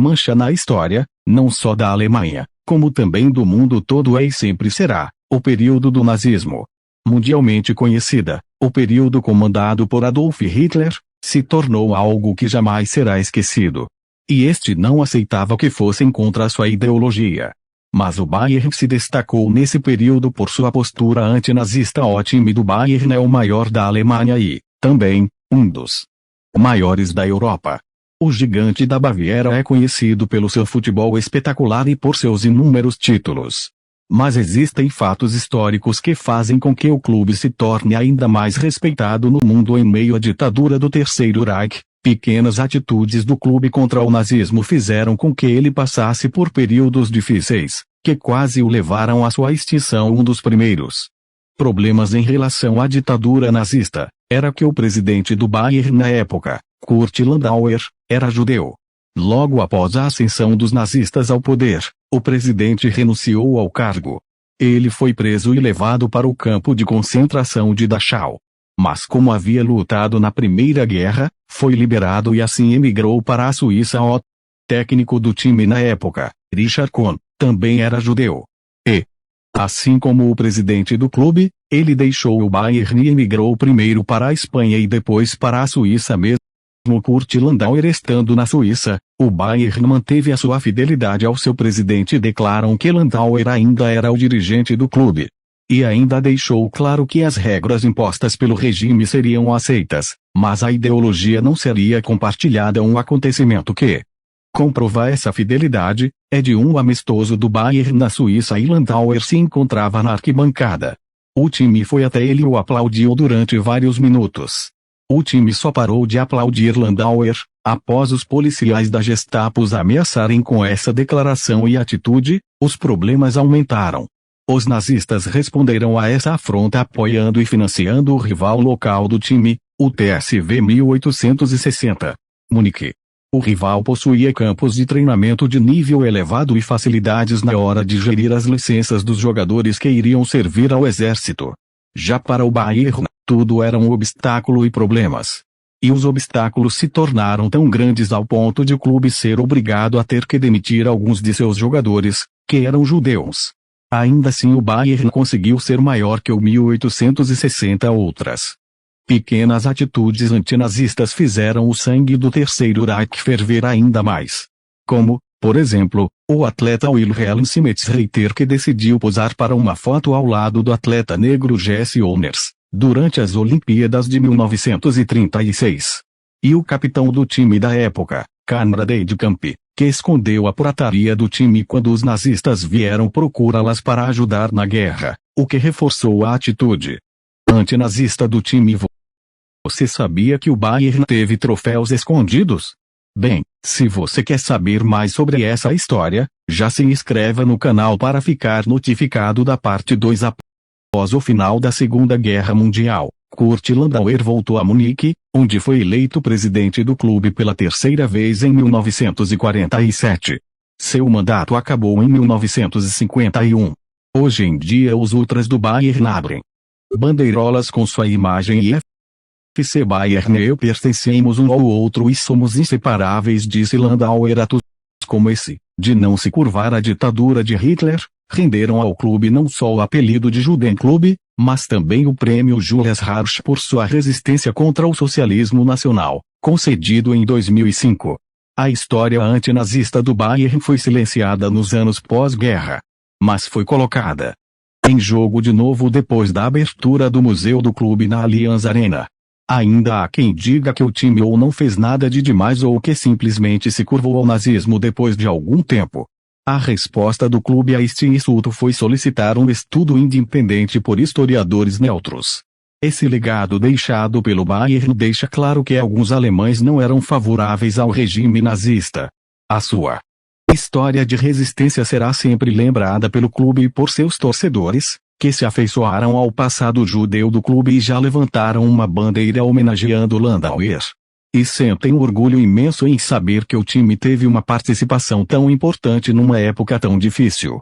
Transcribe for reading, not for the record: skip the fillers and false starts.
mancha na história, não só da Alemanha, como também do mundo todo e sempre será, o período do nazismo. Mundialmente conhecida, o período comandado por Adolf Hitler, se tornou algo que jamais será esquecido. E este não aceitava que fossem contra sua ideologia. Mas o Bayern se destacou nesse período por sua postura antinazista. O time do Bayern é o maior da Alemanha e, também, um dos maiores da Europa. O gigante da Baviera é conhecido pelo seu futebol espetacular e por seus inúmeros títulos. Mas existem fatos históricos que fazem com que o clube se torne ainda mais respeitado no mundo em meio à ditadura do Terceiro Reich. Pequenas atitudes do clube contra o nazismo fizeram com que ele passasse por períodos difíceis, que quase o levaram à sua extinção. Um dos primeiros problemas em relação à ditadura nazista era que o presidente do Bayern na época, Kurt Landauer, era judeu. Logo após a ascensão dos nazistas ao poder, o presidente renunciou ao cargo. Ele foi preso e levado para o campo de concentração de Dachau. Mas como havia lutado na Primeira Guerra, foi liberado e assim emigrou para a Suíça. O técnico do time na época, Richard Kohn, também era judeu. E, assim como o presidente do clube, ele deixou o Bayern e emigrou primeiro para a Espanha e depois para a Suíça. Mesmo Kurt Landauer estando na Suíça, o Bayern manteve a sua fidelidade ao seu presidente e declaram que Landauer ainda era o dirigente do clube. E ainda deixou claro que as regras impostas pelo regime seriam aceitas, mas a ideologia não seria compartilhada. Um acontecimento que comprova essa fidelidade é de um amistoso do Bayern na Suíça e Landauer se encontrava na arquibancada. O time foi até ele e o aplaudiu durante vários minutos. O time só parou de aplaudir Landauer após os policiais da Gestapo os ameaçarem com essa declaração e atitude. Os problemas aumentaram. Os nazistas responderam a essa afronta apoiando e financiando o rival local do time, o TSV 1860. Munique. O rival possuía campos de treinamento de nível elevado e facilidades na hora de gerir as licenças dos jogadores que iriam servir ao exército. Já para o Bayern, tudo era um obstáculo e problemas. E os obstáculos se tornaram tão grandes ao ponto de o clube ser obrigado a ter que demitir alguns de seus jogadores, que eram judeus. Ainda assim o Bayern conseguiu ser maior que o 1860. Outras pequenas atitudes antinazistas fizeram o sangue do Terceiro Reich ferver ainda mais. Como, por exemplo, o atleta Wilhelm Schmitzreiter que decidiu posar para uma foto ao lado do atleta negro Jesse Owens, durante as Olimpíadas de 1936. E o capitão do time da época, Konrad Heidkamp, que escondeu a pirataria do time quando os nazistas vieram procurá-las para ajudar na guerra, o que reforçou a atitude antinazista do time. Você sabia que o Bayern teve troféus escondidos? Bem, se você quer saber mais sobre essa história, já se inscreva no canal para ficar notificado da parte 2. Após o final da Segunda Guerra Mundial, Kurt Landauer voltou a Munique, onde foi eleito presidente do clube pela terceira vez em 1947. Seu mandato acabou em 1951. Hoje em dia os ultras do Bayern abrem bandeirolas com sua imagem e FC Bayern e eu pertencemos um ao outro e somos inseparáveis, disse Landauer. Atos como esse, de não se curvar à ditadura de Hitler, renderam ao clube não só o apelido de Judenclube, mas também o prêmio Julius Harsch por sua resistência contra o socialismo nacional, concedido em 2005. A história antinazista do Bayern foi silenciada nos anos pós-guerra, mas foi colocada em jogo de novo depois da abertura do museu do clube na Allianz Arena. Ainda há quem diga que o time ou não fez nada de demais ou que simplesmente se curvou ao nazismo depois de algum tempo. A resposta do clube a este insulto foi solicitar um estudo independente por historiadores neutros. Esse legado deixado pelo Bayern deixa claro que alguns alemães não eram favoráveis ao regime nazista. A sua história de resistência será sempre lembrada pelo clube e por seus torcedores, que se afeiçoaram ao passado judeu do clube e já levantaram uma bandeira homenageando Landauer. E sentem um orgulho imenso em saber que o time teve uma participação tão importante numa época tão difícil.